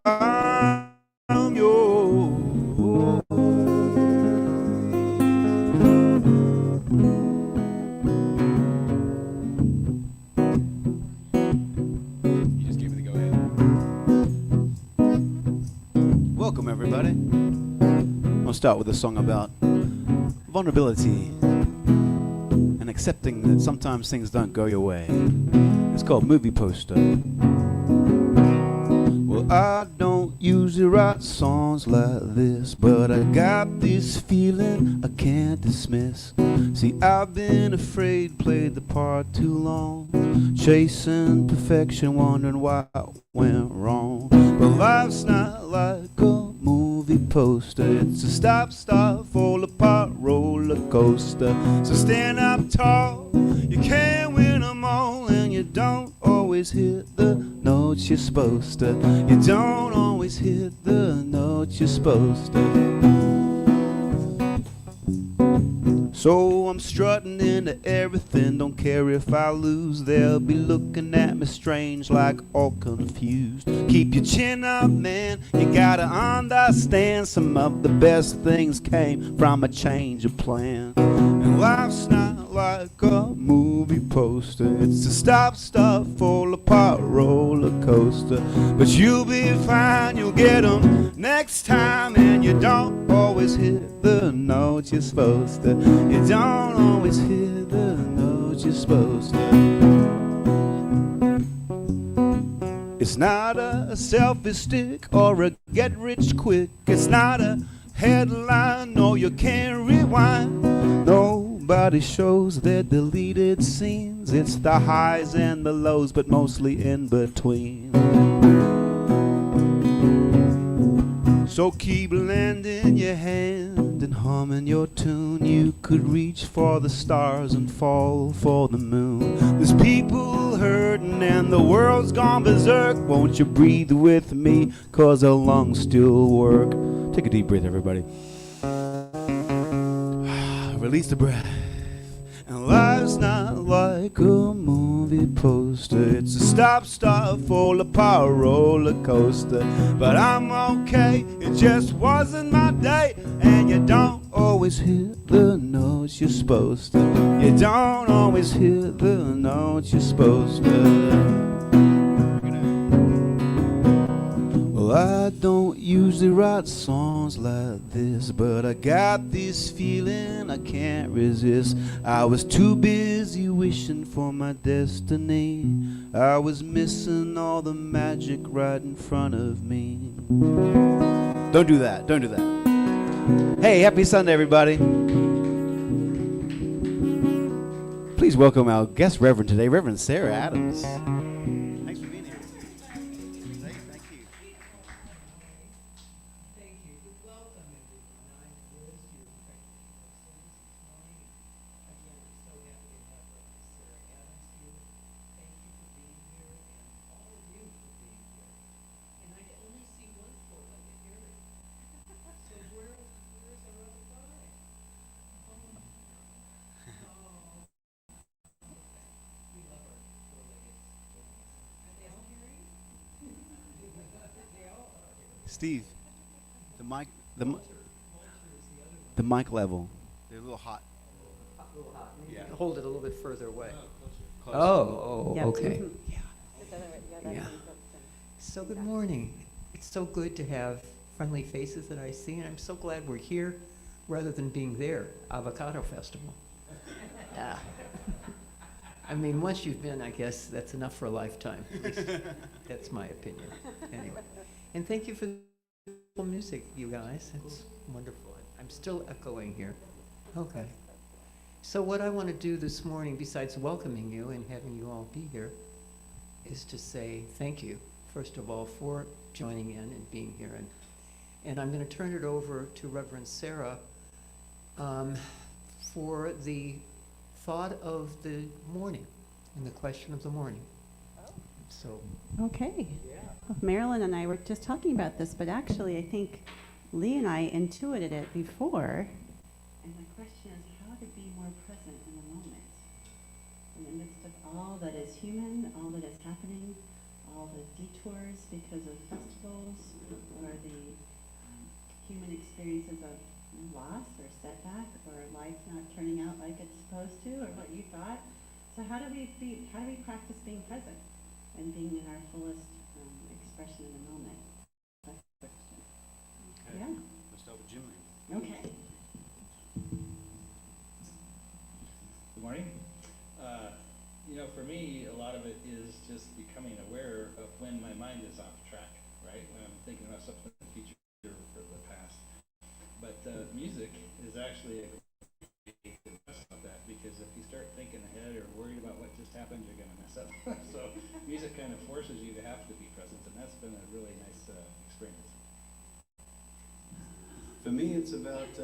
I'm yours. You just gave me the go ahead. Welcome, everybody. I'll start with a song about vulnerability and accepting that sometimes things don't go your way. It's called Movie Poster. Well, I don't usually write songs like this, but I got this feeling I can't dismiss. See, I've been afraid, played the part too long, chasing perfection, wondering why I went wrong. But life's not like a movie poster. It's a stop, start, fall apart roller coaster. So stand up tall, you can't win them all, and you don't always hit the notes you're supposed to. You don't always hit the notes you're supposed to. So I'm strutting into everything, don't care if I lose. They'll be looking at me strange, like all confused. Keep your chin up, man, you gotta understand. Some of the best things came from a change of plan. And life's not like a movie poster. It's a stop, start, fall apart roller coaster. But you'll be fine, you'll get 'em next time. And you don't always hit the notes you're supposed to. You don't always hit the notes you're supposed to. It's not a selfie stick or a get rich quick. It's not a headline, no, you can't rewind. Nobody shows their deleted scenes. It's the highs and the lows, but mostly in between. So keep lending your hand and humming your tune. You could reach for the stars and fall for the moon. There's people hurting and the world's gone berserk. Won't you breathe with me, 'cause our lungs still work. Take a deep breath, everybody. Release the breath. And life's not like a movie poster. It's a stop, start, fall apart roller coaster. But I'm okay, it just wasn't my day. And you don't always hit the notes you're supposed to. You don't always hit the notes you're supposed to. Well, I don't usually write songs like this, but I got this feeling I can't resist. I was too busy wishing for my destiny. I was missing all the magic right in front of me. Don't do that, don't do that. Hey, happy Sunday, everybody. Please welcome our guest reverend today, Reverend Sarah Adams. Thanks for being here. Thank you. Steve, the mic, the mic level. They're a little hot. Yeah. Hold it a little bit further away. Closer. Oh, okay. Yeah. Yeah. So good morning. It's so good to have friendly faces that I see, and I'm so glad we're here rather than being there, Avocado Festival. Ah. I mean, once you've been, I guess that's enough for a lifetime. At least that's my opinion. Anyway. And thank you for the music, you guys. It's wonderful. I'm still echoing here. Okay. So what I want to do this morning, besides welcoming you and having you all be here, is to say thank you, first of all, for joining in and being here. And I'm going to turn it over to Reverend Sarah for the thought of the morning and the question of the morning. So. Okay. Marilyn and I were just talking about this, but actually I think Lee and I intuited it before. And my question is how to be more present in the moment, in the midst of all that is human, all that is happening, all the detours because of festivals, or the human experiences of loss or setback, or life not turning out like it's supposed to, or what you thought. So how do we practice being present and being in our fullest expression in the moment? That's the question. Okay. Yeah. Let's start with Jim. Okay. Good morning. For me, a lot of it is just becoming aware of when my mind is off track, right? When I'm thinking about something in the future or the past. But music is actually a great test of that, because if you start thinking ahead or worried about what just happened, you're going to mess up. So music kind of forces you to have to be present, and that's been a really nice experience. For me, it's about,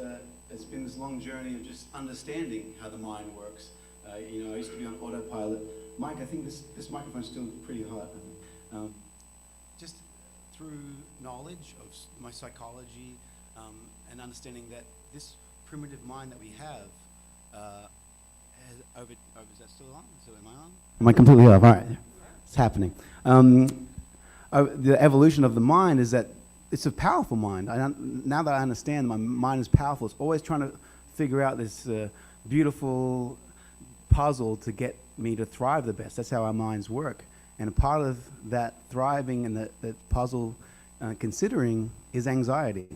it's been this long journey of just understanding how the mind works. I used to be on autopilot. Mike, I think this microphone's still pretty hot. Just through knowledge of my psychology and understanding that this primitive mind that we have has is that still on? So am I on? Am I completely off? All right. It's happening. The evolution of the mind is that it's a powerful mind. Now that I understand my mind is powerful, it's always trying to figure out this beautiful puzzle to get me to thrive the best. That's how our minds work. And a part of that thriving and that puzzle considering is anxiety.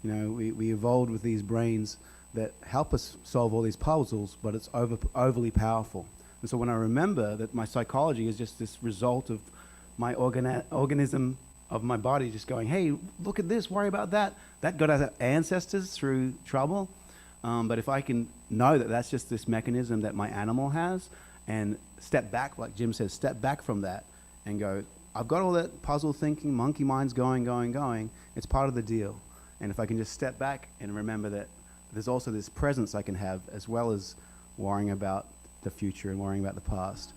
We evolved with these brains that help us solve all these puzzles, but it's overly powerful. And so when I remember that my psychology is just this result of my organism of my body just going, hey, look at this, worry about that. That got our ancestors through trouble. But if I can know that that's just this mechanism that my animal has, and step back, like Jim says, step back from that and go, I've got all that puzzle thinking, monkey mind's going. It's part of the deal. And if I can just step back and remember that there's also this presence I can have, as well as worrying about the future and worrying about the past,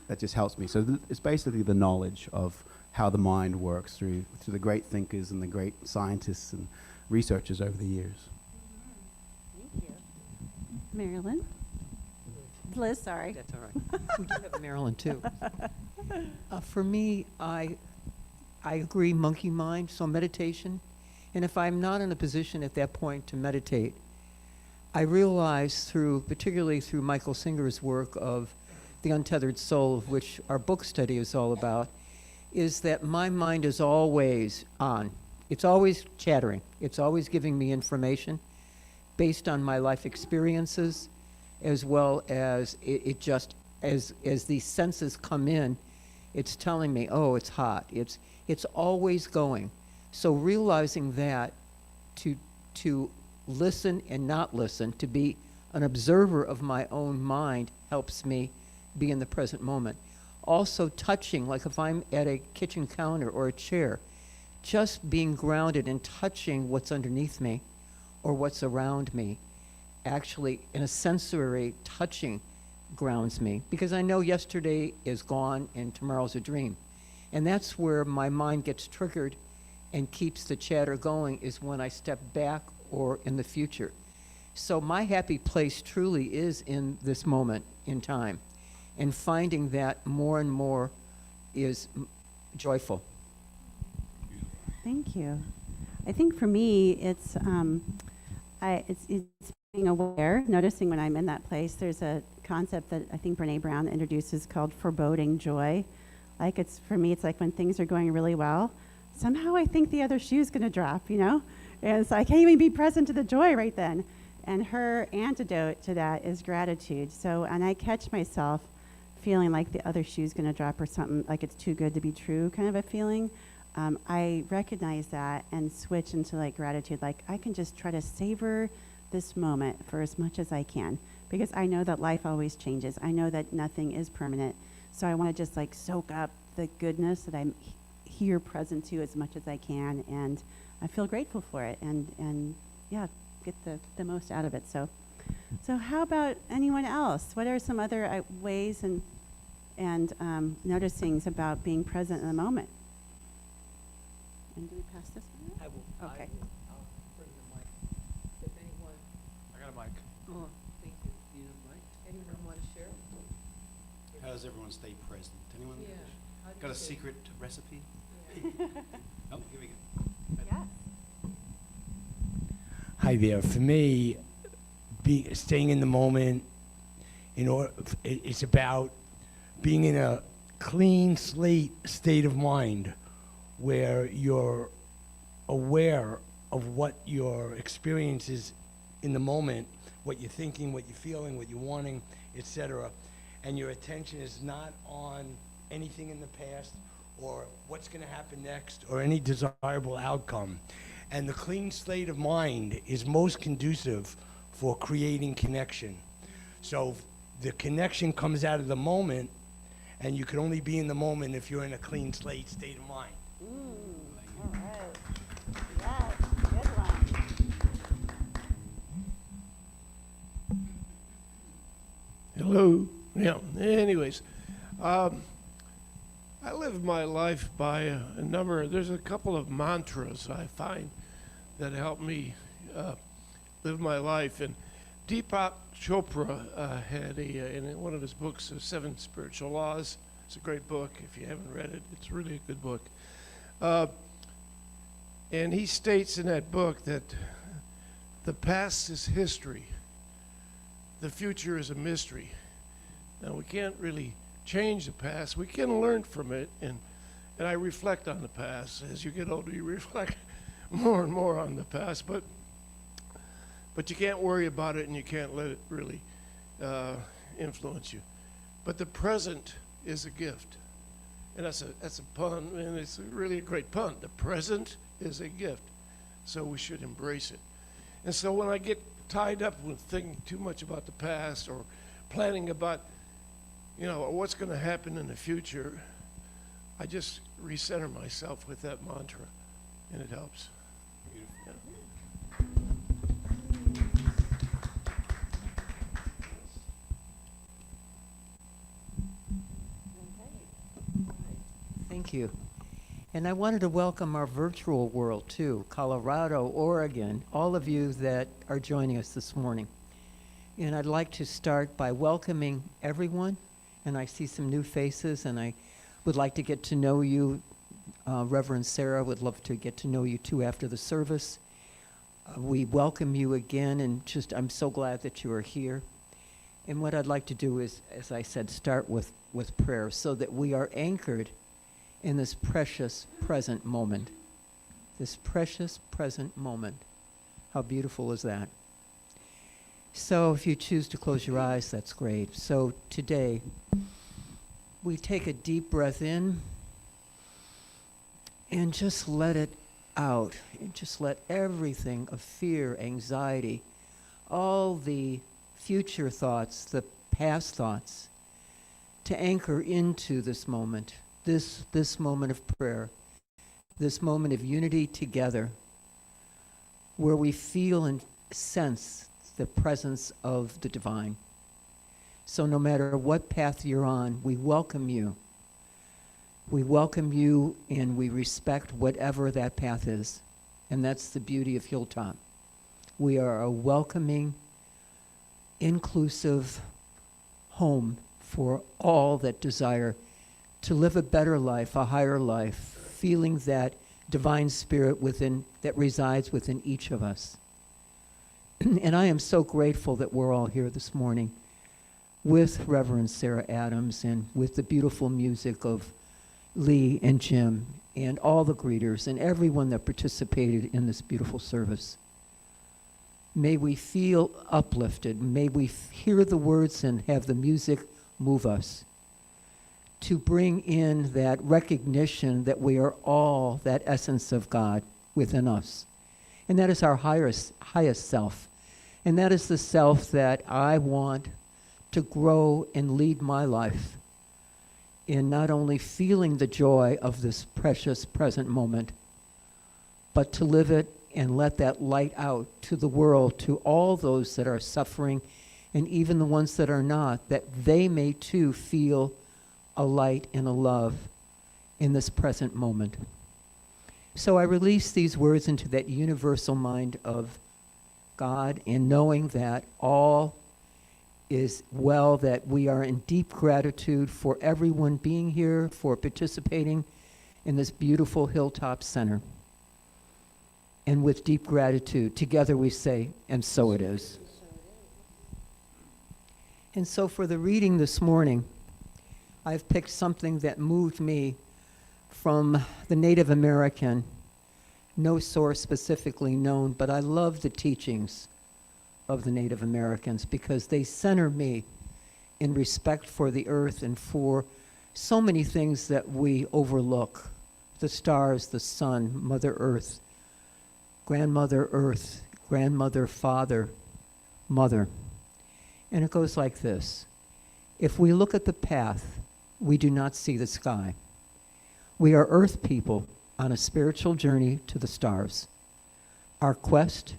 that just helps me. So it's basically the knowledge of how the mind works through the great thinkers and the great scientists and researchers over the years. Thank you. Marilyn? Liz, sorry. That's all right. We do have Marilyn, too. For me, I agree, monkey mind, so meditation. And if I'm not in a position at that point to meditate, I realize particularly through Michael Singer's work of The Untethered Soul, of which our book study is all about, is that my mind is always on. It's always chattering. It's always giving me information based on my life experiences, as well as it just, as these senses come in, it's telling me, oh, it's hot. It's always going. So realizing that, to listen and not listen, to be an observer of my own mind, helps me be in the present moment. Also touching, like if I'm at a kitchen counter or a chair, just being grounded and touching what's underneath me or what's around me, actually in a sensory touching grounds me, because I know yesterday is gone and tomorrow's a dream. And that's where my mind gets triggered and keeps the chatter going, is when I step back or in the future. So my happy place truly is in this moment in time, and finding that more and more is joyful. Thank you. I think for me, it's being aware, noticing when I'm in that place. There's a concept that I think Brene Brown introduces called foreboding joy. For me, it's like when things are going really well, somehow I think the other shoe's going to drop, And so I can't even be present to the joy right then. And her antidote to that is gratitude. So, and I catch myself feeling like the other shoe's going to drop or something, like it's too good to be true kind of a feeling. I recognize that and switch into gratitude. I can just try to savor this moment for as much as I can, because I know that life always changes. I know that nothing is permanent. So I want to just soak up the goodness that I'm here present to as much as I can, and I feel grateful for it, and yeah, get the most out of it. So how about anyone else? What are some other ways and noticings about being present in the moment? And do we pass this one? I will. Okay. I'll bring the mic. If anyone. I got a mic. Oh, thank you. You have a mic. Anyone want to share? How does everyone stay present? Anyone? Yeah. Got a secret recipe? Oh, here we go. Yes. Hi there. For me, staying in the moment, it's about being in a clean slate state of mind where you're aware of what your experience is in the moment, what you're thinking, what you're feeling, what you're wanting, etc. And your attention is not on anything in the past or what's going to happen next or any desirable outcome. And the clean slate of mind is most conducive for creating connection. So the connection comes out of the moment, and you can only be in the moment if you're in a clean slate state of mind. All right. Yes, good one. Hello. Yeah. Anyways, I live my life by a number. There's a couple of mantras I find that help me live my life. And Deepak Chopra had in one of his books, Seven Spiritual Laws. It's a great book. If you haven't read it, it's really a good book. And he states in that book that the past is history. The future is a mystery. Now, we can't really change the past. We can learn from it, and I reflect on the past. As you get older, you reflect more and more on the past, but you can't worry about it, and you can't let it really influence you. But the present is a gift, and that's a pun, and it's really a great pun. The present is a gift, so we should embrace it. And so when I get tied up with thinking too much about the past or planning about, what's going to happen in the future, I just recenter myself with that mantra, and it helps. Yeah. Thank you. And I wanted to welcome our virtual world too, Colorado, Oregon, all of you that are joining us this morning. And I'd like to start by welcoming everyone. And I see some new faces, and I would like to get to know you. Reverend Sarah would love to get to know you too after the service. We welcome you again, and I'm so glad that you are here. And what I'd like to do is, as I said, start with prayer so that we are anchored in this precious present moment. This precious present moment. How beautiful is that? So if you choose to close your eyes, that's great. So today, we take a deep breath in and just let it out. And just let everything of fear, anxiety, all the future thoughts, the past thoughts, to anchor into this moment, this moment of prayer, this moment of unity together, where we feel and sense the presence of the divine. So no matter what path you're on, we welcome you. We welcome you, and we respect whatever that path is. And that's the beauty of Hilltop. We are a welcoming, inclusive home for all that desire to live a better life, a higher life, feeling that divine spirit that resides within each of us. And I am so grateful that we're all here this morning with Reverend Sarah Adams and with the beautiful music of Lee and Jim and all the greeters and everyone that participated in this beautiful service. May we feel uplifted. May we hear the words and have the music move us to bring in that recognition that we are all that essence of God within us. And that is our highest self. And that is the self that I want to grow and lead my life in not only feeling the joy of this precious present moment, but to live it and let that light out to the world, to all those that are suffering, and even the ones that are not, that they may too feel a light and a love in this present moment. So I release these words into that universal mind of God, and knowing that all is well that we are in deep gratitude for everyone being here, for participating in this beautiful Hilltop Center. And with deep gratitude, together we say, and so it is. And so for the reading this morning, I've picked something that moved me from the Native American, no source specifically known, but I love the teachings of the Native Americans because they center me in respect for the earth and for so many things that we overlook. The stars, the sun, Mother Earth, Grandmother Earth, Grandmother, Father, Mother. And it goes like this. If we look at the path, we do not see the sky. We are earth people on a spiritual journey to the stars. Our quest,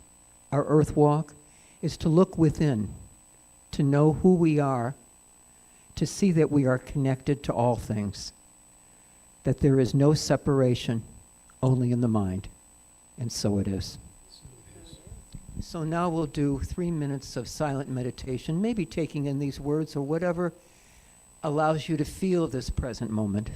our earth walk, is to look within, to know who we are, to see that we are connected to all things, that there is no separation, only in the mind. And so it is. So now we'll do 3 minutes of silent meditation, maybe taking in these words or whatever allows you to feel this present moment.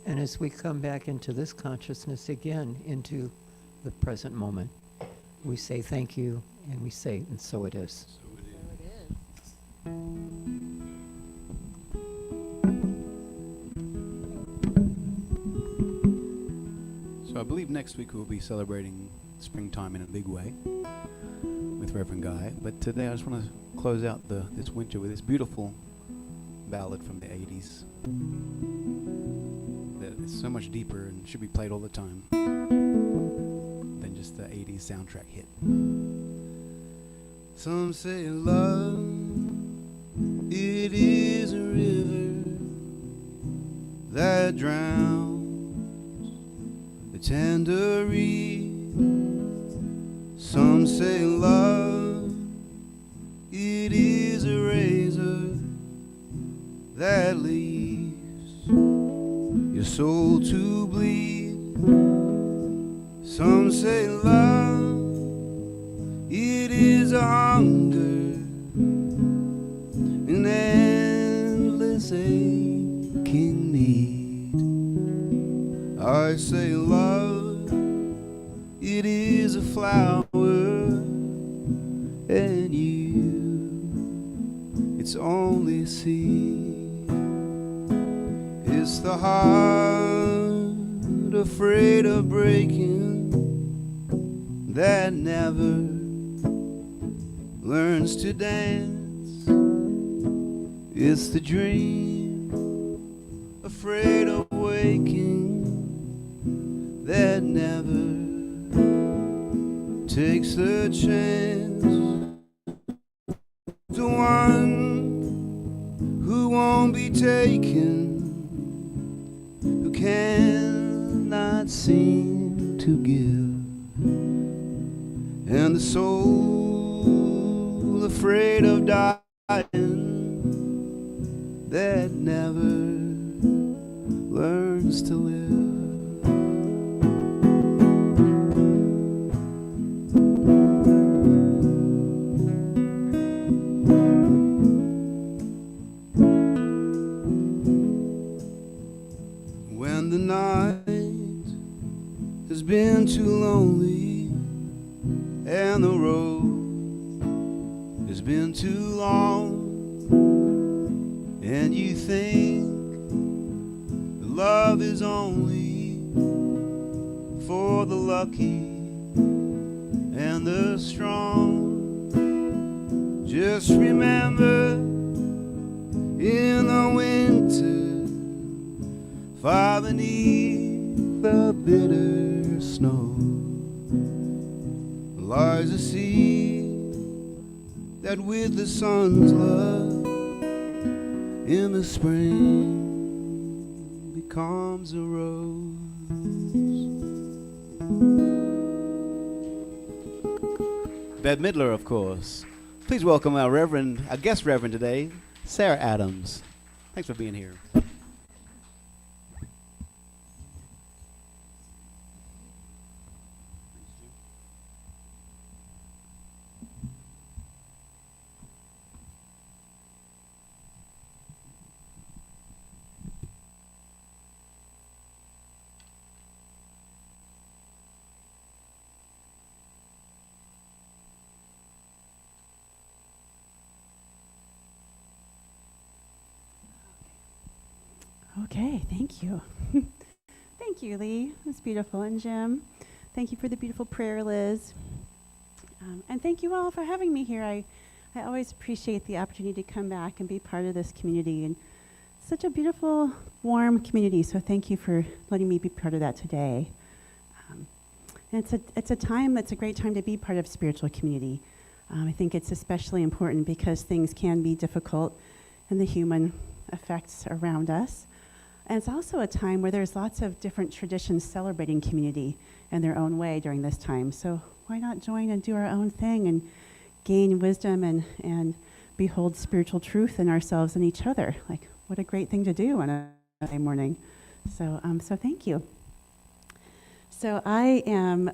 And as we come back into this consciousness again, into the present moment, we say thank you, and we say, and so it is. So I believe next week we'll be celebrating springtime in a big way with Reverend Guy. But today I just want to close out this winter with this beautiful ballad from the 80s that is so much deeper and should be played all the time than just the 80s soundtrack hit. Some say love, it is a river that drowns the tender reed. Some say love, it is a razor that leaves your soul to bleed. Some say love, it is a hunger, an endless aching need. I say love, it is a flower, and you, it's only a seed. It's the heart afraid of breaking that never learns to dance. It's the dream afraid of waking that never takes the chance. The one who won't be taken, who cannot seem to give, and the soul afraid of dying that never learns to live. When the night has been too lonely and the road has been too long, and you think that love is only for the lucky and the strong, just remember in the winter, far beneath the bitter snow, lies a seed that with the sun's love in the spring becomes a rose. Bette Midler, of course. Please welcome our guest reverend today, Sarah Adams. Thanks for being here. Okay, thank you. Thank you, Lee. That's beautiful. And Jim, thank you for the beautiful prayer, Liz. And thank you all for having me here. I always appreciate the opportunity to come back and be part of this community. And such a beautiful, warm community. So thank you for letting me be part of that today. And it's a great time to be part of spiritual community. I think it's especially important because things can be difficult and the human effects around us. And it's also a time where there's lots of different traditions celebrating community in their own way during this time. So why not join and do our own thing and gain wisdom and behold spiritual truth in ourselves and each other? Like, what a great thing to do on a Sunday morning. So thank you. So I am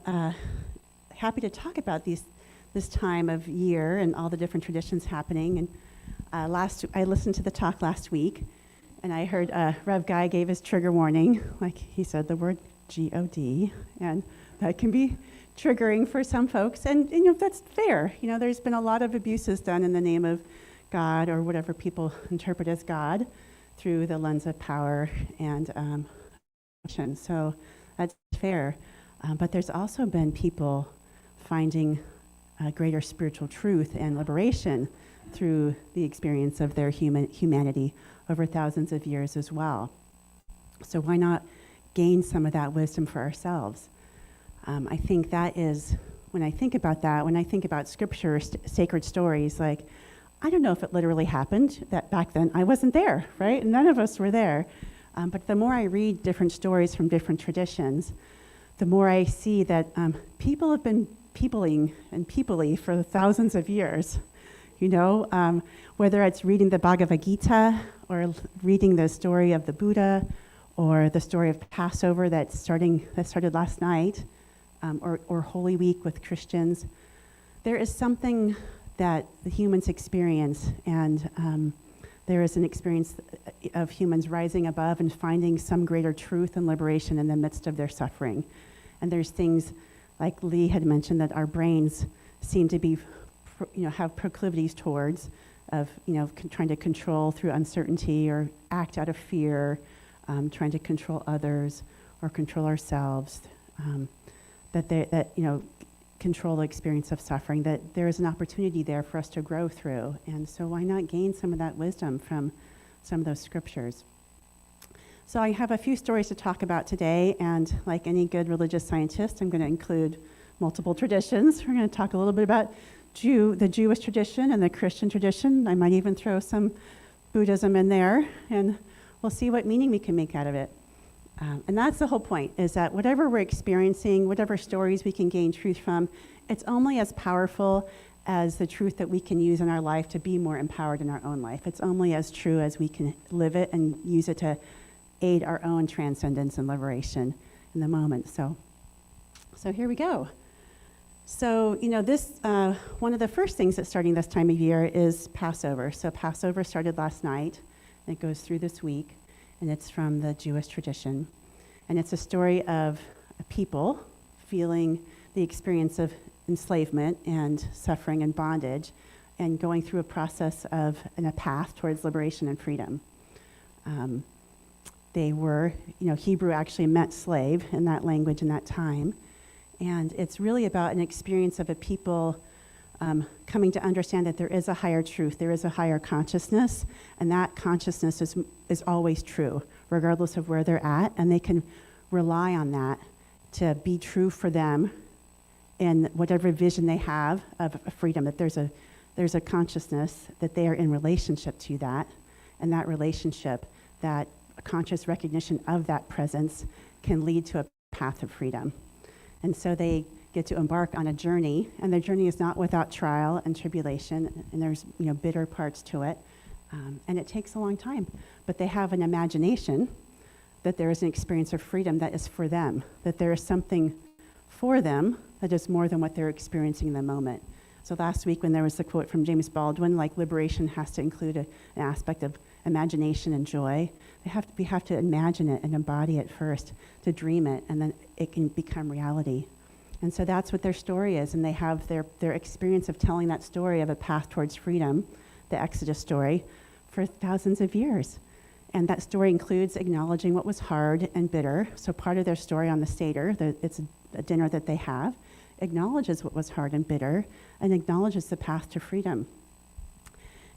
happy to talk about this time of year and all the different traditions happening. And I listened to the talk last week, and I heard Rev Guy gave his trigger warning. Like he said the word G-O-D, and that can be triggering for some folks, and that's fair. There's been a lot of abuses done in the name of God, or whatever people interpret as God, through the lens of power and so that's fair. But there's also been people finding greater spiritual truth and liberation through the experience of their humanity over thousands of years as well. So why not gain some of that wisdom for ourselves? I think that is, when I think about that, when I think about scripture, sacred stories, like, I don't know if it literally happened, that back then I wasn't there, right? None of us were there. But the more I read different stories from different traditions, the more I see that people have been peopling and people-y for thousands of years. Whether it's reading the Bhagavad Gita, or reading the story of the Buddha, or the story of Passover that started last night, or Holy Week with Christians. There is something that the humans experience, and there is an experience of humans rising above and finding some greater truth and liberation in the midst of their suffering. And there's things, like Lee had mentioned, that our brains seem to be, have proclivities towards, of, trying to control through uncertainty or act out of fear, trying to control others or control ourselves, control the experience of suffering, that there is an opportunity there for us to grow through. And so why not gain some of that wisdom from some of those scriptures? So I have a few stories to talk about today, and like any good religious scientist, I'm going to include multiple traditions. We're going to talk a little bit about the Jewish tradition and the Christian tradition. I might even throw some Buddhism in there, and we'll see what meaning we can make out of it. And that's the whole point, is that whatever we're experiencing, whatever stories we can gain truth from, it's only as powerful as the truth that we can use in our life to be more empowered in our own life. It's only as true as we can live it and use it to aid our own transcendence and liberation in the moment. So here we go. So, this, one of the first things that's starting this time of year is Passover. So Passover started last night, and it goes through this week, and it's from the Jewish tradition. And it's a story of a people feeling the experience of enslavement and suffering and bondage, and going through a process of, and a path towards liberation and freedom. They were, Hebrew actually meant slave in that language in that time. And it's really about an experience of a people coming to understand that there is a higher truth, there is a higher consciousness, and that consciousness is always true, regardless of where they're at, and they can rely on that to be true for them in whatever vision they have of freedom, that there's a consciousness that they are in relationship to that, and that relationship, that conscious recognition of that presence can lead to a path of freedom. And so they get to embark on a journey, and their journey is not without trial and tribulation, and there's bitter parts to it, and it takes a long time. But they have an imagination that there is an experience of freedom that is for them, that there is something for them that is more than what they're experiencing in the moment. So last week when there was the quote from James Baldwin, like liberation has to include an aspect of imagination and joy. We have to imagine it and embody it first, to dream it, and then it can become reality. And so that's what their story is, and they have their experience of telling that story of a path towards freedom, the Exodus story, for thousands of years. And that story includes acknowledging what was hard and bitter. So part of their story on the Seder, it's a dinner that they have, acknowledges what was hard and bitter, and acknowledges the path to freedom.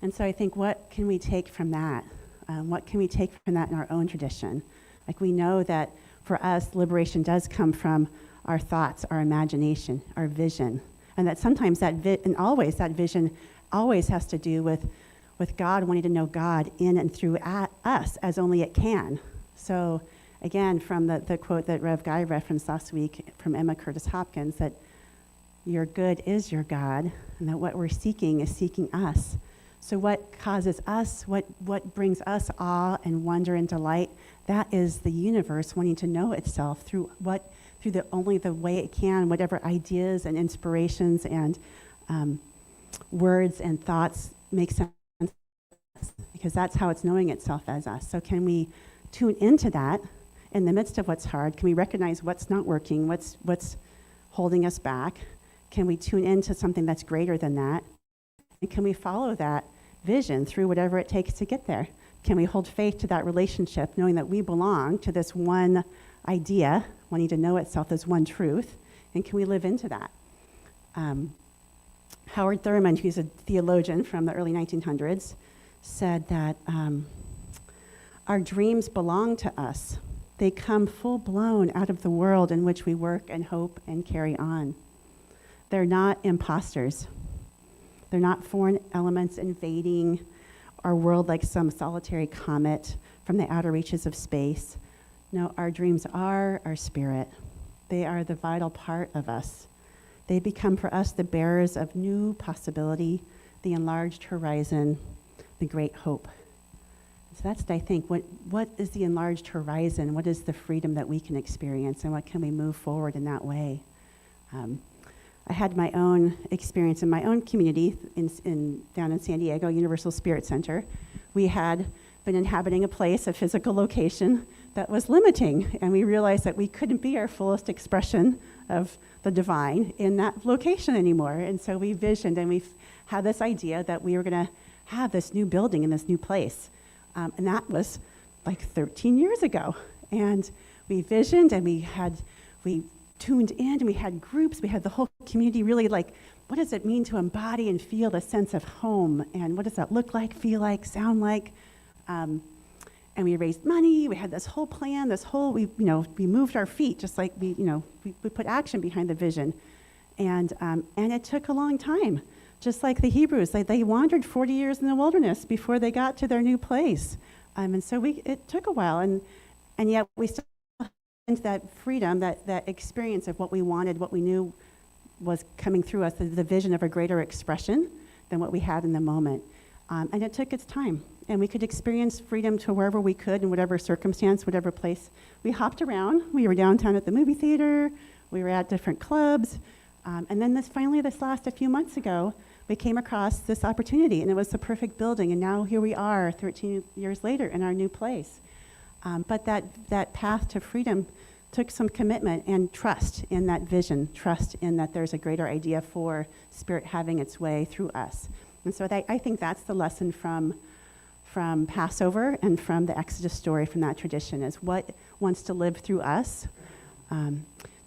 And so I think, what can we take from that? What can we take from that in our own tradition? Like, we know that for us, liberation does come from our thoughts, our imagination, our vision. And that sometimes that vision always has to do with God wanting to know God in and through us as only it can. So again, from the quote that Rev Guy referenced last week from Emma Curtis Hopkins, that your good is your God, and that what we're seeking is seeking us. So what causes us, what brings us awe and wonder and delight, that is the universe wanting to know itself through only the way it can, whatever ideas and inspirations and words and thoughts make sense, because that's how it's knowing itself as us. So can we tune into that in the midst of what's hard? Can we recognize what's not working, what's holding us back? Can we tune into something that's greater than that? And can we follow that vision through whatever it takes to get there? Can we hold faith to that relationship, knowing that we belong to this one idea, wanting to know itself as one truth? And can we live into that? Howard Thurman, who's a theologian from the early 1900s, said that our dreams belong to us. They come full blown out of the world in which we work and hope and carry on. They're not imposters. They're not foreign elements invading our world like some solitary comet from the outer reaches of space. No, our dreams are our spirit. They are the vital part of us. They become for us the bearers of new possibility, the enlarged horizon, the great hope. So that's, I think, what is the enlarged horizon? What is the freedom that we can experience, and what can we move forward in that way? I had my own experience in my own community down in San Diego, Universal Spirit Center. We had been inhabiting a place, a physical location that was limiting, and we realized that we couldn't be our fullest expression of the divine in that location anymore. And so we visioned, and we had this idea that we were going to have this new building in this new place. And that was like 13 years ago. And we visioned, and we tuned in, and we had groups. We had the whole community really like, what does it mean to embody and feel the sense of home? And what does that look like, feel like, sound like? And we raised money. We had this whole plan, we moved our feet, just like we put action behind the vision. And it took a long time. Just like the Hebrews, they wandered 40 years in the wilderness before they got to their new place. And so it took a while, and yet we still had that freedom, that experience of what we wanted, what we knew was coming through us, the vision of a greater expression than what we had in the moment. And it took its time. And we could experience freedom to wherever we could, in whatever circumstance, whatever place. We hopped around. We were downtown at the movie theater. We were at different clubs. And then this last a few months ago, we came across this opportunity, and it was the perfect building. And now here we are, 13 years later, in our new place. But that path to freedom took some commitment and trust in that vision, trust in that there's a greater idea for Spirit having its way through us. And so I think that's the lesson from Passover and from the Exodus story, from that tradition, is what wants to live through us.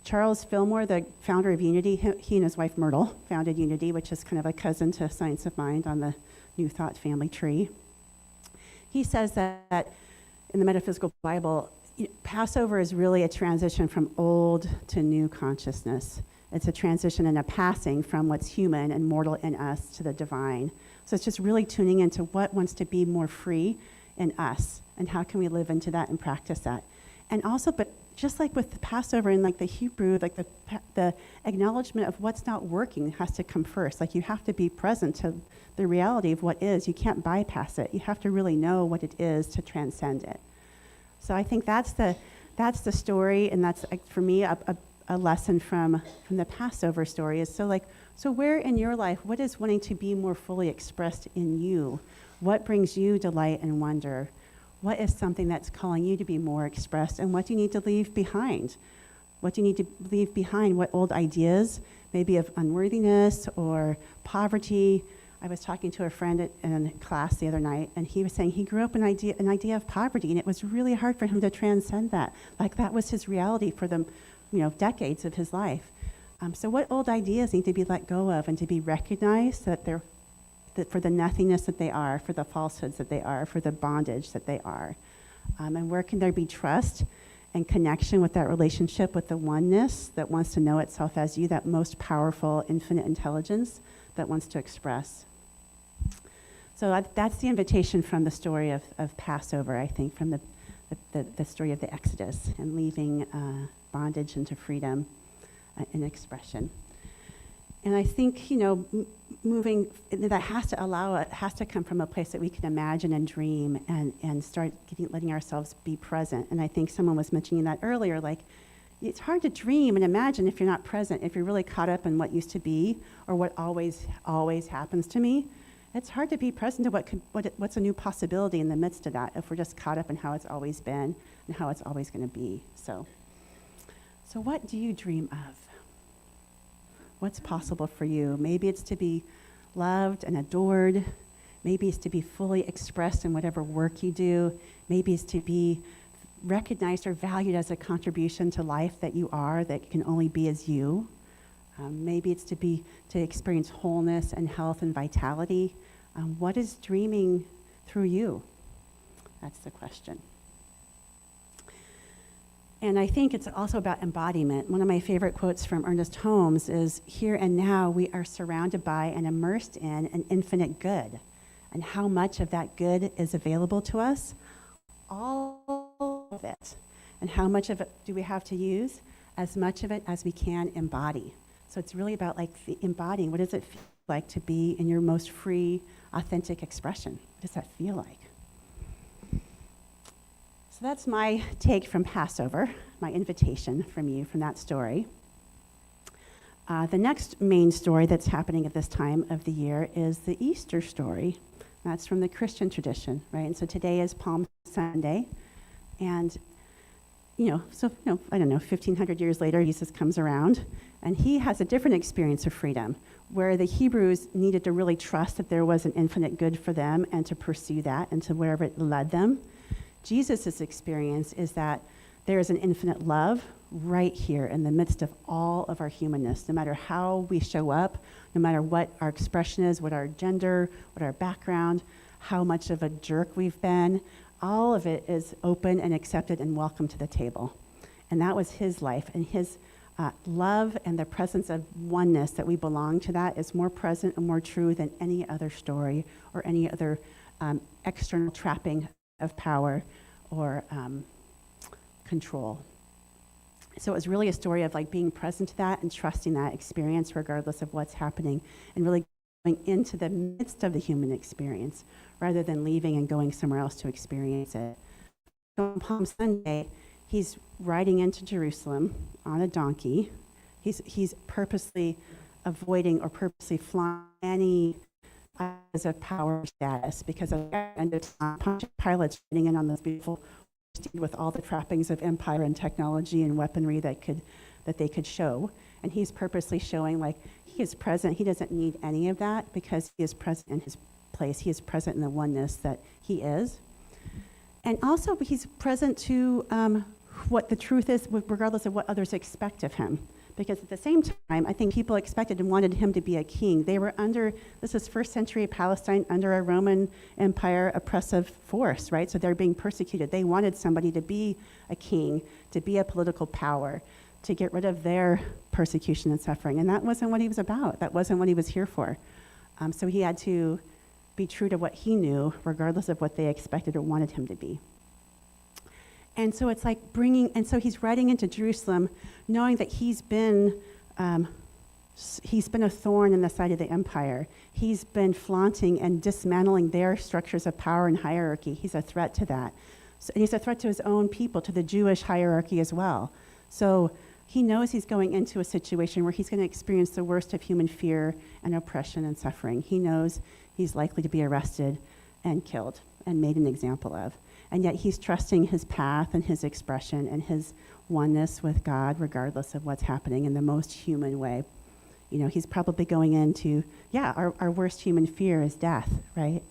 Charles Fillmore, the founder of Unity, he and his wife Myrtle founded Unity, which is kind of a cousin to Science of Mind on the New Thought family tree. He says that in the Metaphysical Bible, Passover is really a transition from old to new consciousness. It's a transition and a passing from what's human and mortal in us to the divine. So it's just really tuning into what wants to be more free in us, and how can we live into that and practice that. And also, but just like with the Passover and like the Hebrew, like the acknowledgement of what's not working has to come first. Like you have to be present to the reality of what is. You can't bypass it. You have to really know what it is to transcend it. So I think that's the story, and that's for me a lesson from the Passover story is so where in your life, what is wanting to be more fully expressed in you? What brings you delight and wonder? What is something that's calling you to be more expressed, and what do you need to leave behind? What do you need to leave behind? What old ideas, maybe of unworthiness or poverty? I was talking to a friend in class the other night, and he was saying he grew up an idea of poverty, and it was really hard for him to transcend that. Like that was his reality for the decades of his life. So what old ideas need to be let go of and to be recognized that they're for the nothingness that they are, for the falsehoods that they are, for the bondage that they are. And where can there be trust and connection with that relationship with the oneness that wants to know itself as you, that most powerful infinite intelligence that wants to express. So that's the invitation from the story of Passover, I think, from the story of the Exodus and leaving bondage into freedom and expression. And I think, moving, that has to come from a place that we can imagine and dream and start letting ourselves be present. And I think someone was mentioning that earlier, like, it's hard to dream and imagine if you're not present, if you're really caught up in what used to be or what always happens to me. It's hard to be present to what's a new possibility in the midst of that if we're just caught up in how it's always been and how it's always going to be. So what do you dream of? What's possible for you? Maybe it's to be loved and adored. Maybe it's to be fully expressed in whatever work you do. Maybe it's to be recognized or valued as a contribution to life that you are, that can only be as you. Maybe it's to experience wholeness and health and vitality. What is dreaming through you? That's the question. And I think it's also about embodiment. One of my favorite quotes from Ernest Holmes is, "Here and now we are surrounded by and immersed in an infinite good. And how much of that good is available to us? All of it. And how much of it do we have to use? As much of it as we can embody." So it's really about like embodying. What does it feel like to be in your most free, authentic expression? What does that feel like? So that's my take from Passover, my invitation from you from that story. The next main story that's happening at this time of the year is the Easter story. That's from the Christian tradition, right? And so today is Palm Sunday. And, I don't know, 1,500 years later, Jesus comes around, and he has a different experience of freedom, where the Hebrews needed to really trust that there was an infinite good for them and to pursue that and to wherever it led them. Jesus' experience is that there is an infinite love right here in the midst of all of our humanness, no matter how we show up, no matter what our expression is, what our gender, what our background, how much of a jerk we've been. All of it is open and accepted and welcome to the table. And that was his life, and his love and the presence of oneness, that we belong to that, is more present and more true than any other story or any other external trapping of power or control. So it was really a story of like being present to that and trusting that experience regardless of what's happening, and really going into the midst of the human experience rather than leaving and going somewhere else to experience it. So on Palm Sunday, he's riding into Jerusalem on a donkey. He's purposely avoiding or purposely flying any as of power status, because at the end of time, Pontius Pilate's riding in on this beautiful steed with all the trappings of empire and technology and weaponry that they could show. And he's purposely showing like he is present. He doesn't need any of that because he is present in his place. He is present in the oneness that he is. And also he's present to what the truth is, regardless of what others expect of him. Because at the same time, I think people expected and wanted him to be a king. They were this is first century Palestine, under a Roman Empire oppressive force, right? So they're being persecuted. They wanted somebody to be a king, to be a political power, to get rid of their persecution and suffering. And that wasn't what he was about. That wasn't what he was here for. So he had to be true to what he knew, regardless of what they expected or wanted him to be. And so it's like and so he's riding into Jerusalem knowing that he's been a thorn in the side of the empire. He's been flaunting and dismantling their structures of power and hierarchy. He's a threat to that. And he's a threat to his own people, to the Jewish hierarchy as well. So he knows he's going into a situation where he's going to experience the worst of human fear and oppression and suffering. He knows he's likely to be arrested and killed and made an example of. And yet he's trusting his path and his expression and his oneness with God, regardless of what's happening, in the most human way. He's probably going into, our worst human fear is death, right?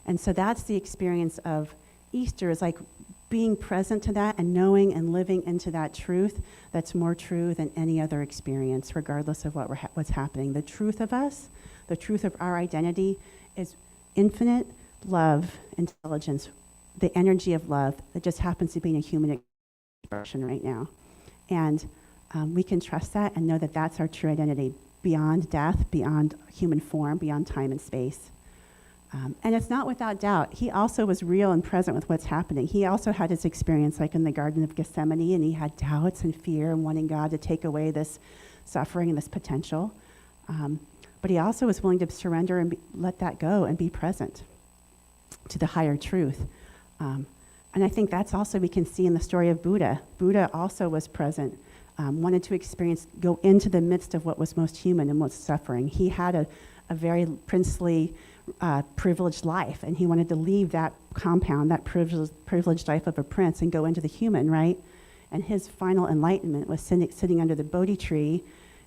And so that's the experience of Easter, is like being present to that and knowing and living into that truth that's more true than any other experience, regardless of what's happening. The truth of us, the truth of our identity, is infinite love, intelligence, the energy of love that just happens to be in a human expression right now. And we can trust that and know that that's our true identity, beyond death, beyond human form, beyond time and space. And it's not without doubt. He also was real and present with what's happening. He also had his experience like in the Garden of Gethsemane, and he had doubts and fear and wanting God to take away this suffering and this potential. But he also was willing to surrender and let that go and be present to the higher truth. And I think that's also we can see in the story of Buddha. Buddha also was present, wanted to go into the midst of what was most human and most suffering. He had a very princely, privileged life, and he wanted to leave that compound, that privileged life of a prince, and go into the human, right? And his final enlightenment was sitting under the Bodhi tree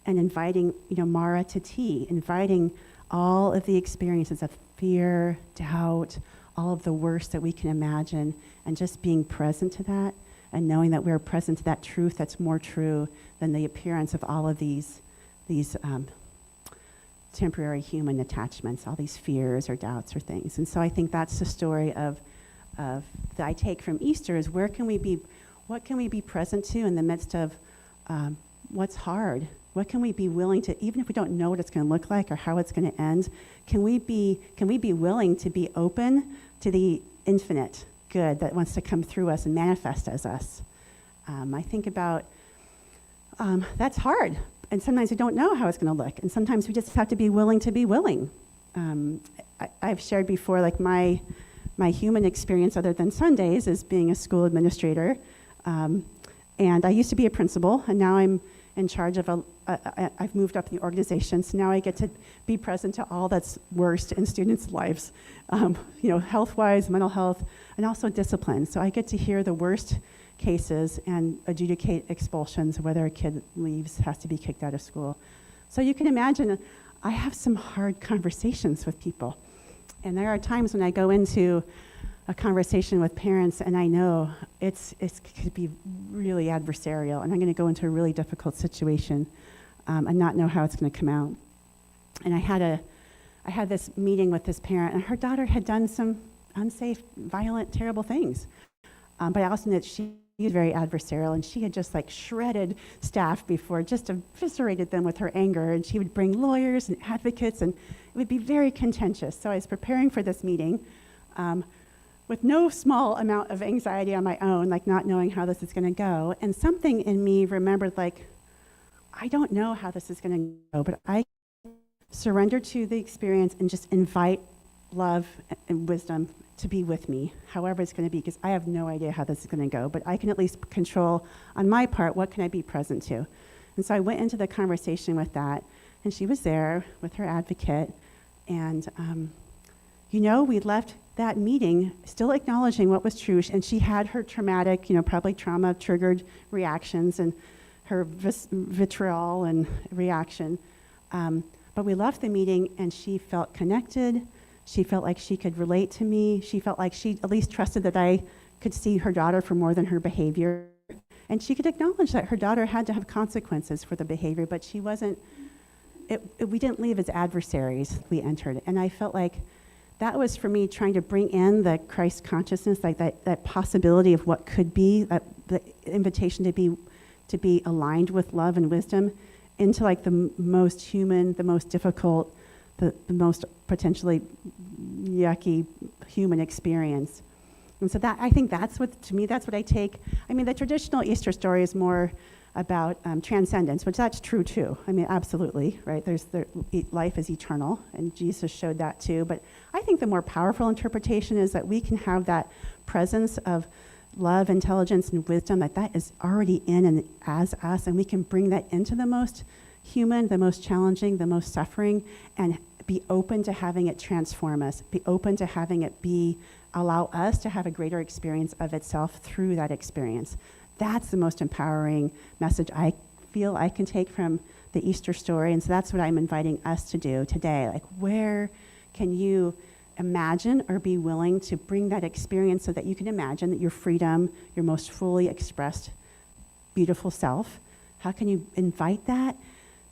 and inviting, Mara to tea, inviting all of the experiences of fear, doubt, all of the worst that we can imagine, and just being present to that and knowing that we're present to that truth that's more true than the appearance of all of these temporary human attachments, all these fears or doubts or things. And so I think that's the story of that I take from Easter is what can we be present to in the midst of what's hard? What can we be willing to, even if we don't know what it's going to look like or how it's going to end, can we be willing to be open to the infinite good that wants to come through us and manifest as us? I think about that's hard, and sometimes we don't know how it's going to look, and sometimes we just have to be willing to be willing. I've shared before, like my human experience other than Sundays is being a school administrator, and I used to be a principal, and now I'm in charge of I've moved up in the organization, so now I get to be present to all that's worst in students' lives, health-wise, mental health, and also discipline. So I get to hear the worst cases and adjudicate expulsions, whether a kid leaves, has to be kicked out of school. So you can imagine, I have some hard conversations with people. And there are times when I go into a conversation with parents and I know it could be really adversarial and I'm going to go into a really difficult situation and not know how it's going to come out. And I had this meeting with this parent, and her daughter had done some unsafe, violent, terrible things. But I also knew that she was very adversarial, and she had just like shredded staff before, just eviscerated them with her anger, and she would bring lawyers and advocates, and it would be very contentious. So I was preparing for this meeting with no small amount of anxiety on my own, like not knowing how this is going to go. And something in me remembered, like, I don't know how this is going to go, but I surrender to the experience and just invite love and wisdom to be with me, however it's going to be, because I have no idea how this is going to go, but I can at least control on my part, what can I be present to? And so I went into the conversation with that, and she was there with her advocate, and we left that meeting still acknowledging what was true, and she had her traumatic, probably trauma-triggered reactions and her vitriol and reaction. But we left the meeting, and she felt connected. She felt like she could relate to me. She felt like she at least trusted that I could see her daughter for more than her behavior. And she could acknowledge that her daughter had to have consequences for the behavior, but she wasn't, we didn't leave as adversaries, we entered. And I felt like that was for me trying to bring in the Christ consciousness, like that possibility of what could be, the invitation to be aligned with love and wisdom into like the most human, the most difficult, the most potentially yucky human experience. And so I think that's what I take. I mean, the traditional Easter story is more about transcendence, which that's true too. I mean, absolutely, right? Life is eternal, and Jesus showed that too. But I think the more powerful interpretation is that we can have that presence of love, intelligence, and wisdom, that is already in and as us, and we can bring that into the most human, the most challenging, the most suffering, and be open to having it transform us, be open to having it allow us to have a greater experience of itself through that experience. That's the most empowering message I feel I can take from the Easter story, and so that's what I'm inviting us to do today. Like, where can you imagine or be willing to bring that experience so that you can imagine that your freedom, your most fully expressed, beautiful self, how can you invite that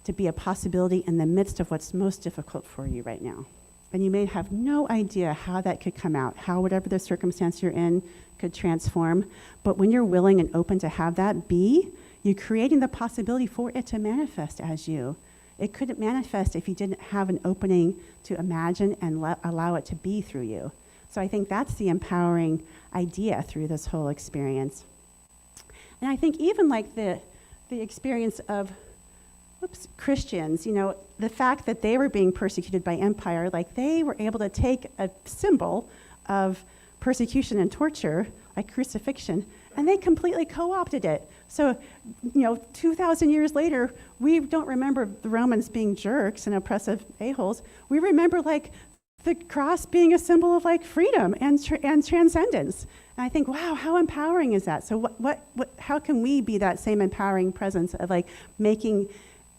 to be a possibility in the midst of what's most difficult for you right now? And you may have no idea how that could come out, how whatever the circumstance you're in could transform. But when you're willing and open to have that be, you're creating the possibility for it to manifest as you. It couldn't manifest if you didn't have an opening to imagine and allow it to be through you. So I think that's the empowering idea through this whole experience. And I think even like the experience of Christians, the fact that they were being persecuted by empire, like they were able to take a symbol of persecution and torture, like crucifixion, and they completely co-opted it. So, 2,000 years later, we don't remember the Romans being jerks and oppressive a-holes. We remember like the cross being a symbol of like freedom and transcendence. And I think, wow, how empowering is that? So how can we be that same empowering presence of like making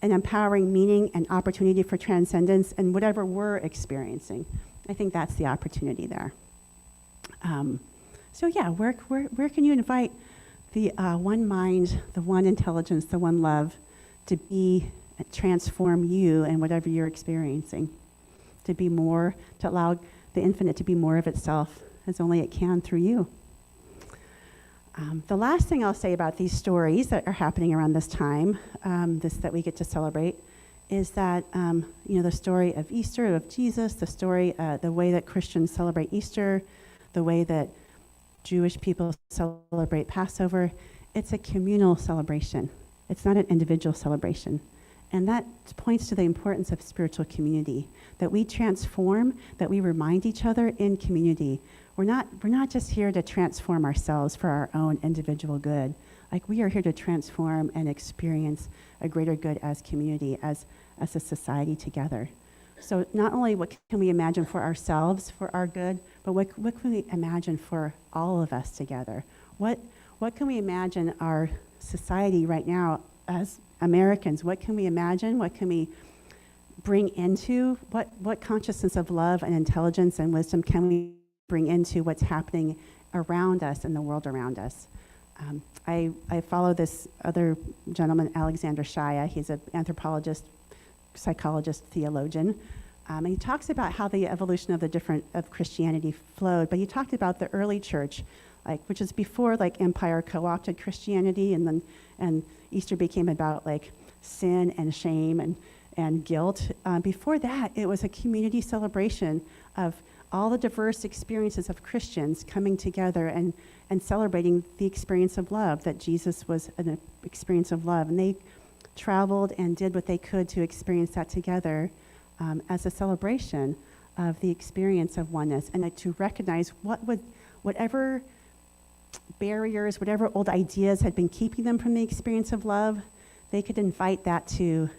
an empowering meaning and opportunity for transcendence in whatever we're experiencing. I think that's the opportunity there. So yeah, where can you invite the one mind, the one intelligence, the one love to transform you and whatever you're experiencing, to be more, to allow the infinite to be more of itself as only it can through you. The last thing I'll say about these stories that are happening around this time, that we get to celebrate, is that the story of Easter, of Jesus, the way that Christians celebrate Easter, the way that Jewish people celebrate Passover, it's a communal celebration. It's not an individual celebration. And that points to the importance of spiritual community, that we transform, that we remind each other in community. We're not just here to transform ourselves for our own individual good. Like, we are here to transform and experience a greater good as community, as a society together. So not only what can we imagine for ourselves, for our good, but what can we imagine for all of us together? What can we imagine our society right now as Americans? What can we imagine? What can we bring into? What consciousness of love and intelligence and wisdom can we bring into what's happening around us and the world around us? I follow this other gentleman, Alexander Shaya. He's an anthropologist, psychologist, theologian. And he talks about how the evolution of Christianity flowed, but he talked about the early church, which is before empire co-opted Christianity, and Easter became about sin and shame and guilt. Before that, it was a community celebration of all the diverse experiences of Christians coming together and celebrating the experience of love, that Jesus was an experience of love. And they traveled and did what they could to experience that together as a celebration of the experience of oneness, and to recognize whatever barriers, whatever old ideas had been keeping them from the experience of love, they could invite that to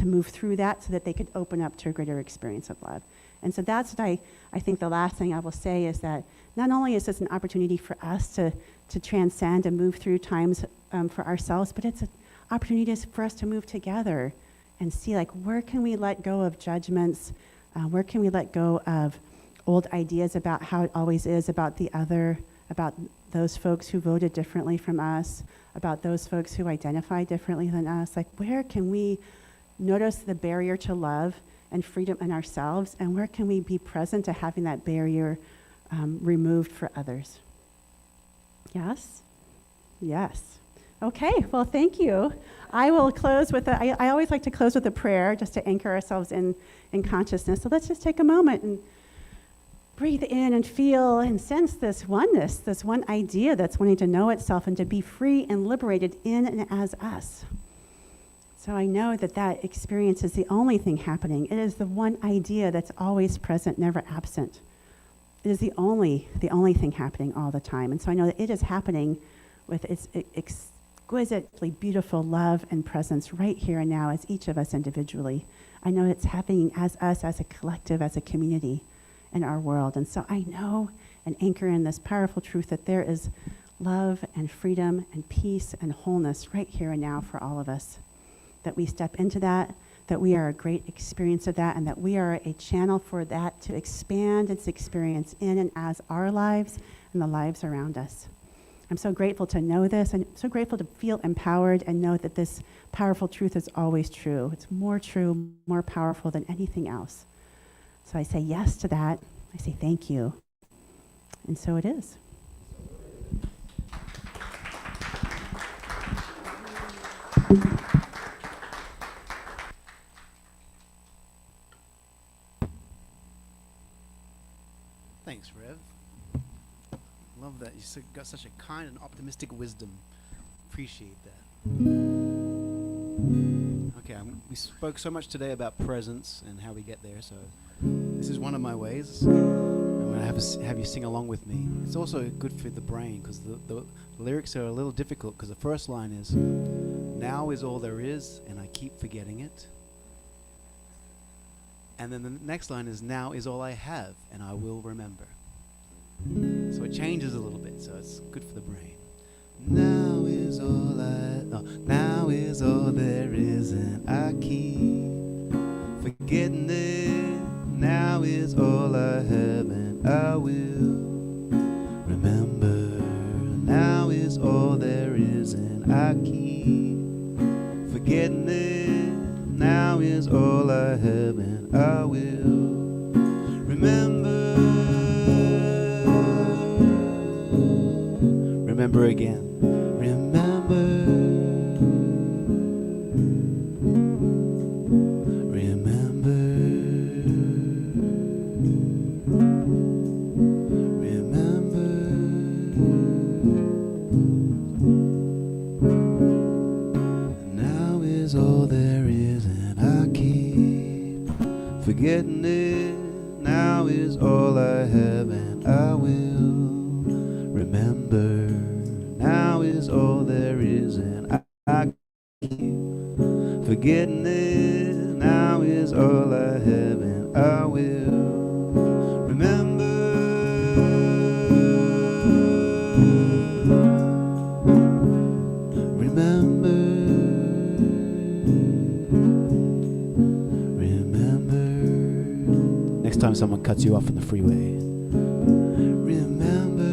move through that so that they could open up to a greater experience of love. And so that's what I think the last thing I will say is that not only is this an opportunity for us to transcend and move through times for ourselves, but it's an opportunity for us to move together and see where can we let go of judgments, where can we let go of old ideas about how it always is, about the other, about those folks who voted differently from us, about those folks who identify differently than us. Where can we notice the barrier to love and freedom in ourselves, and where can we be present to having that barrier removed for others? Yes? Yes. Okay, well, thank you. I will close with I always like to close with a prayer just to anchor ourselves in consciousness. So let's just take a moment and breathe in and feel and sense this oneness, this one idea that's wanting to know itself and to be free and liberated in and as us. So I know that experience is the only thing happening. It is the one idea that's always present, never absent. It is the only thing happening all the time. And so I know that it is happening with its exquisitely beautiful love and presence right here and now as each of us individually. I know it's happening as us, as a collective, as a community in our world. And so I know and anchor in this powerful truth that there is love and freedom and peace and wholeness right here and now for all of us. That we step into that we are a great experience of that, and that we are a channel for that to expand its experience in and as our lives and the lives around us. I'm so grateful to know this, and so grateful to feel empowered and know that this powerful truth is always true. It's more true, more powerful than anything else. So I say yes to that. I say thank you. And so it is. Thanks, Rev. Love that. You got such a kind and optimistic wisdom. Appreciate that. Okay, we spoke so much today about presence and how we get there, so this is one of my ways. I'm going to have you sing along with me. It's also good for the brain because the lyrics are a little difficult because the first line is, now is all there is and I keep forgetting it. And then the next line is, now is all I have and I will remember. So it changes a little bit, so it's good for the brain. Now is all there is and I keep keep forgetting it. Now is all I have, and I will remember. Remember again. Remember. Remember. Remember. Now is all there is, and I keep forgetting it. Now is all I have, and I will remember. Now is all there is, and I keep forgetting it. Now is all I have, and I will remember. Remember. Remember. Next time someone cuts you off on the freeway, remember.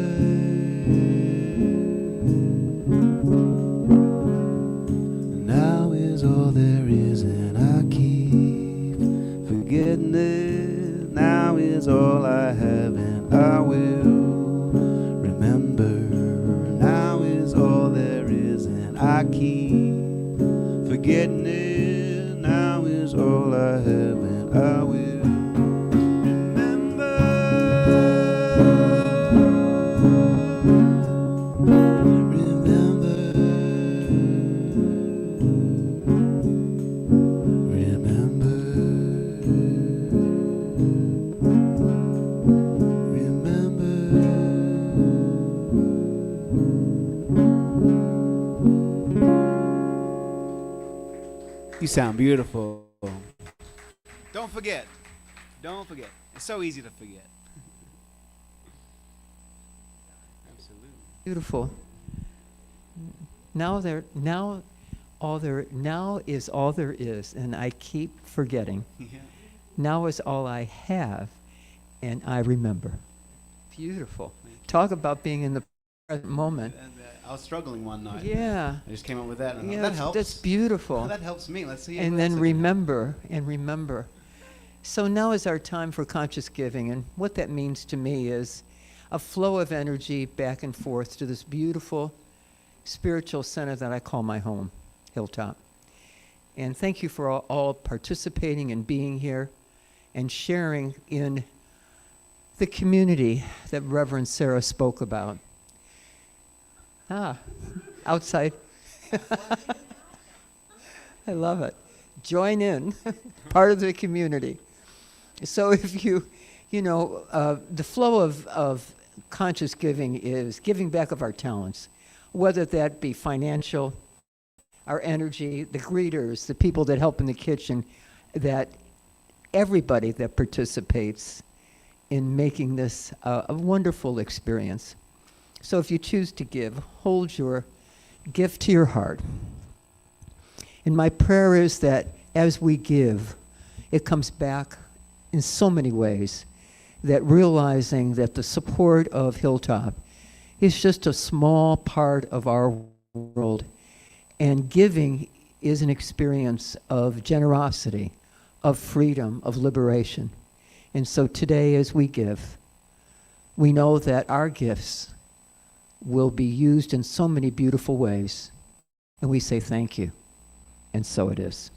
Now is all there is, and I keep forgetting it. Now is all I have, and I will remember. Now is all there is, and I keep forgetting it. Now is all I have, and I will remember. Remember. Remember. You sound beautiful. Don't forget. Don't forget. It's so easy to forget. Absolutely. Beautiful. Now is all there is, and I keep forgetting. Yeah. Now is all I have, and I remember. Beautiful. Talk about being in the present moment. And, I was struggling one night. Yeah. I just came up with that. And Yeah, that helps. that's beautiful. Oh, that helps me. Let's see. And then remember, and remember. So now is our time for conscious giving, and what that means to me is a flow of energy back and forth to this beautiful spiritual center that I call my home, Hilltop. And thank you for all participating and being here and sharing in the community that Reverend Sarah spoke about. Outside. I love it. Join in, part of the community. So if the flow of conscious giving is giving back of our talents, whether that be financial, our energy, the greeters, the people that help in the kitchen, that everybody that participates in making this a wonderful experience. So if you choose to give, hold your gift to your heart. And my prayer is that as we give, it comes back in so many ways, that realizing that the support of Hilltop is just a small part of our world, and giving is an experience of generosity, of freedom, of liberation. And so today as we give, we know that our gifts will be used in so many beautiful ways. And we say thank you. And so it is.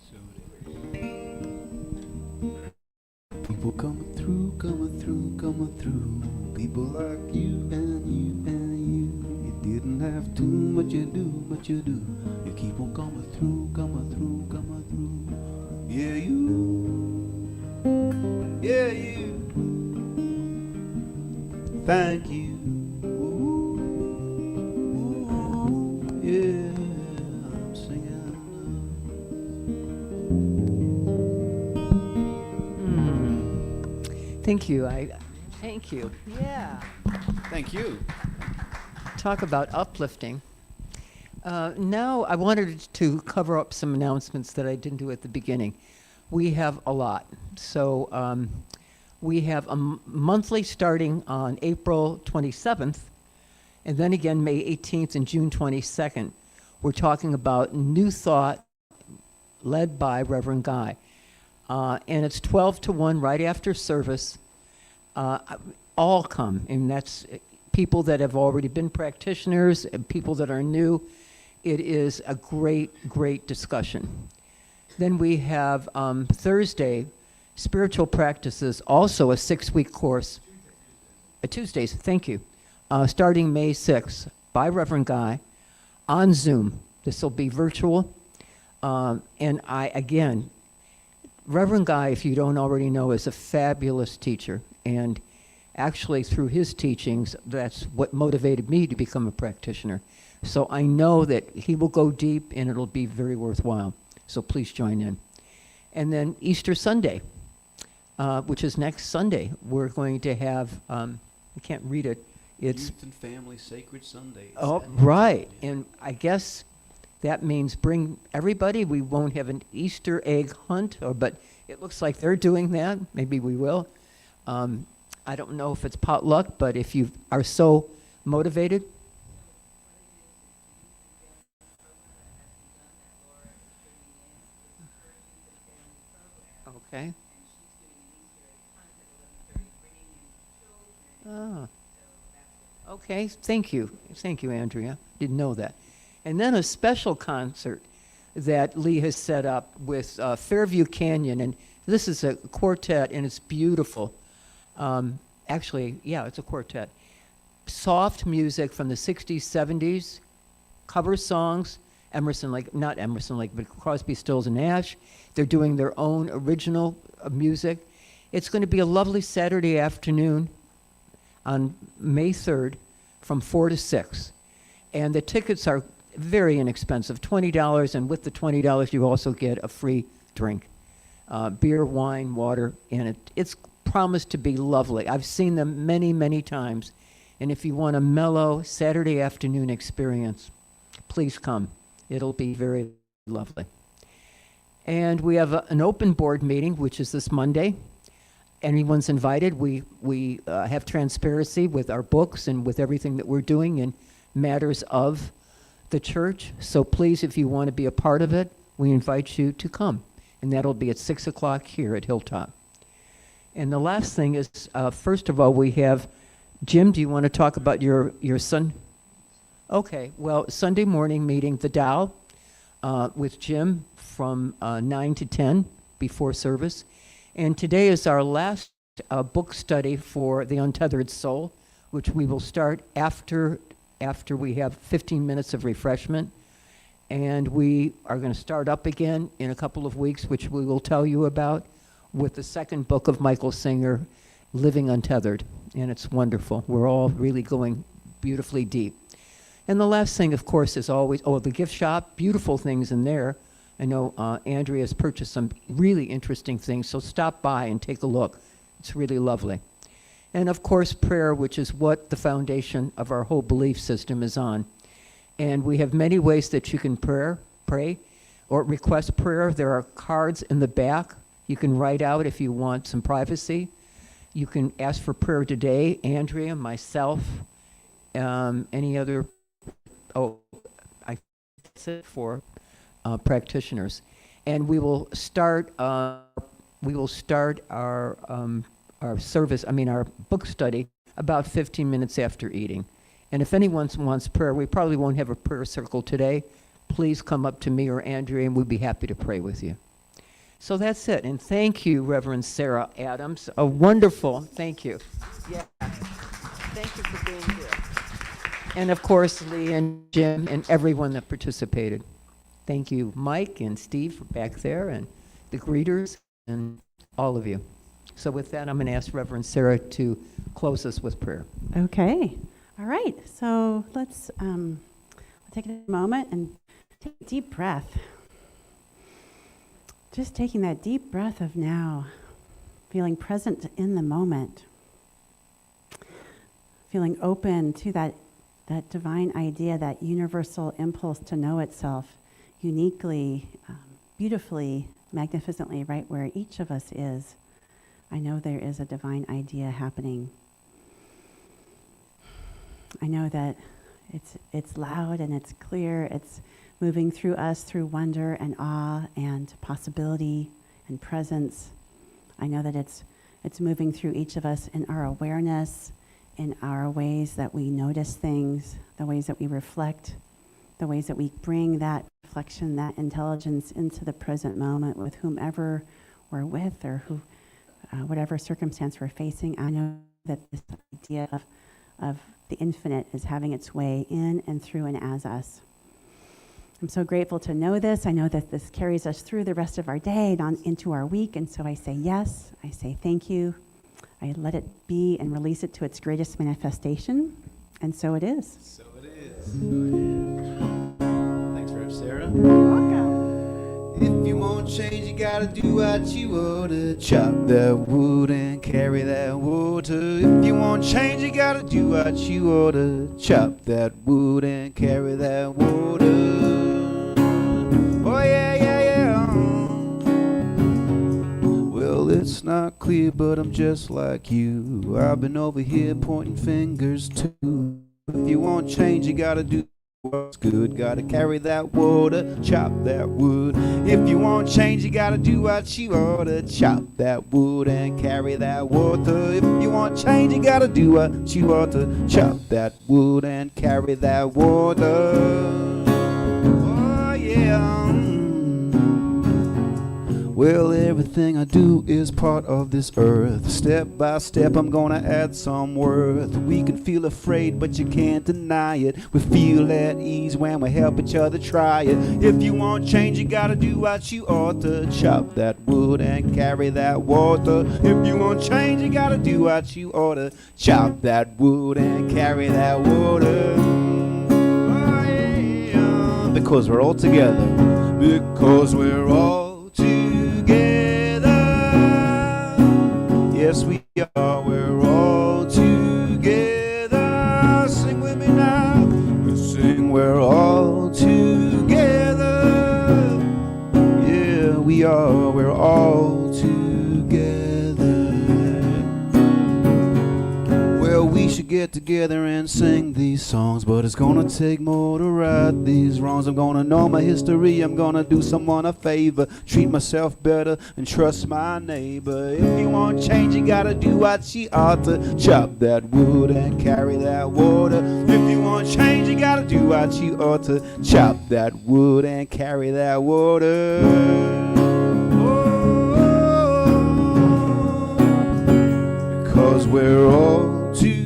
People coming through, coming through, coming through. People like you and you and you. You didn't have to, but you do, but you do. You keep on coming through, coming through, coming through. Yeah, you. Yeah, you. Thank you. Yeah, I'm singing. Thank you. Thank you. Yeah. Thank you. Talk about uplifting. Now I wanted to cover up some announcements that I didn't do at the beginning. We have a lot. So we have a monthly starting on April 27th, and then again May 18th and June 22nd. We're talking about New Thought, led by Reverend Guy. And it's 12 to 1 right after service. All come, and that's people that have already been practitioners and people that are new. It is a great, great discussion. Then we have Thursday, Spiritual Practices, also a 6-week course. Tuesdays, thank you. Starting May 6th by Reverend Guy on Zoom. This will be virtual. And again, Reverend Guy, if you don't already know, is a fabulous teacher. And actually, through his teachings, that's what motivated me to become a practitioner. So I know that he will go deep and it'll be very worthwhile. So please join in. And then Easter Sunday, which is next Sunday, we're going to have, I can't read it. It's Youth and Family Sacred Sunday. Oh, right. And I guess that means bring everybody. We won't have an Easter egg hunt, but it looks like they're doing that. Maybe we will. I don't know if it's potluck, but if you are so motivated. Okay. Ah. Okay, thank you. Thank you, Andrea. Didn't know that. And then a special concert that Lee has set up with Fairview Canyon. And this is a quartet, and it's beautiful. Actually, yeah, it's a quartet. Soft music from the 60s, 70s, cover songs, not Emerson Lake, but Crosby, Stills, and Nash. They're doing their own original music. It's going to be a lovely Saturday afternoon on May 3rd from 4 to 6. And the tickets are very inexpensive, $20, and with the $20 you also get a free drink. Beer, wine, water, and it's promised to be lovely. I've seen them many, many times. And if you want a mellow Saturday afternoon experience, please come. It'll be very lovely. And we have an open board meeting, which is this Monday. Anyone's invited. We have transparency with our books and with everything that we're doing in matters of the church. So please, if you want to be a part of it, we invite you to come. And that'll be at 6 o'clock here at Hilltop. And the last thing is, first of all, we have, Jim, do you want to talk about your son? Okay, well, Sunday morning meeting, the Dow, with Jim from 9 to 10 before service. And today is our last book study for The Untethered Soul, which we will start after we have 15 minutes of refreshment. And we are going to start up again in a couple of weeks, which we will tell you about, with the second book of Michael Singer, Living Untethered. And it's wonderful. We're all really going beautifully deep. And the last thing, of course, is always, the gift shop, beautiful things in there. I know Andrea has purchased some really interesting things, so stop by and take a look. It's really lovely. And of course, prayer, which is what the foundation of our whole belief system is on. And we have many ways that you can pray, or request prayer. There are cards in the back. You can write out if you want some privacy. You can ask for prayer today, Andrea, myself, any other, I said for practitioners. And we will start our service, our book study about 15 minutes after eating. And if anyone wants prayer, we probably won't have a prayer circle today. Please come up to me or Andrea, and we'd be happy to pray with you. So that's it. And thank you, Reverend Sarah Adams. A wonderful, thank you. Yeah. Thank you for being here. And of course, Lee and Jim and everyone that participated. Thank you, Mike and Steve back there, and the greeters, and all of you. So with that, I'm going to ask Reverend Sarah to close us with prayer. Okay. All right. So let's take a moment and take a deep breath. Just taking that deep breath of now, feeling present in the moment, feeling open to that divine idea, that universal impulse to know itself uniquely, beautifully, magnificently, right where each of us is. I know there is a divine idea happening. I know that it's loud and it's clear. It's moving through us through wonder and awe and possibility and presence. I know that it's moving through each of us in our awareness, in our ways that we notice things, the ways that we reflect, the ways that we bring that reflection, that intelligence into the present moment with whomever we're with or who, whatever circumstance we're facing. I know that this idea of the infinite is having its way in and through and as us. I'm so grateful to know this. I know that this carries us through the rest of our day and on into our week. And so I say yes. I say thank you. I let it be and release it to its greatest manifestation. And so it is. So it is. Thanks very much, Sarah. You're welcome. If you want change, you gotta do what you oughta. Chop that wood and carry that water. If you want change, you gotta do what you oughta. Chop that wood and carry that water. Oh yeah, yeah, yeah. Well, it's not clear, but I'm just like you. I've been over here pointing fingers too. If you want change, you gotta do what's good. Gotta carry that water, chop that wood. If you want change, you gotta do what you oughta. Chop that wood and carry that water. If you want change, you gotta do what you oughta. Chop that wood and carry that water. Oh yeah. Well, everything I do is part of this earth. Step by step, I'm gonna add some worth. We can feel afraid, but you can't deny it. We feel at ease when we help each other try it. If you want change, you gotta do what you oughta. Chop that wood and carry that water. If you want change, you gotta do what you oughta. Chop that wood and carry that water. Oh, yeah. Because we're all together. Because we're all together. Yes, we are. We're all together. Sing with me now. We sing. We're all together. Yeah, we are. We're all together. Well, we should get together and sing these songs, but it's gonna take more to right these wrongs. I'm gonna know my history. I'm gonna do someone a favor, treat myself better and trust my neighbor. If you want change, you gotta do what you oughta. Chop that wood and carry that water. If you want change, you gotta do what you oughta. Chop that wood and carry that water. Oh, because we're all together.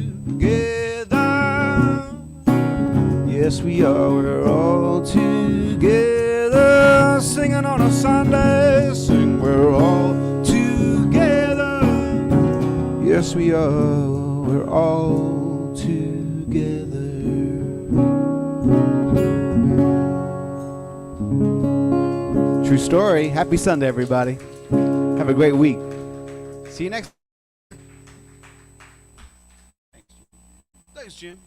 Yes, we are. We're all together. Singing on a Sunday. Sing, we're all together. Yes, we are. We're all together. True story. Happy Sunday, everybody. Have a great week. See you next. Thanks, Jim.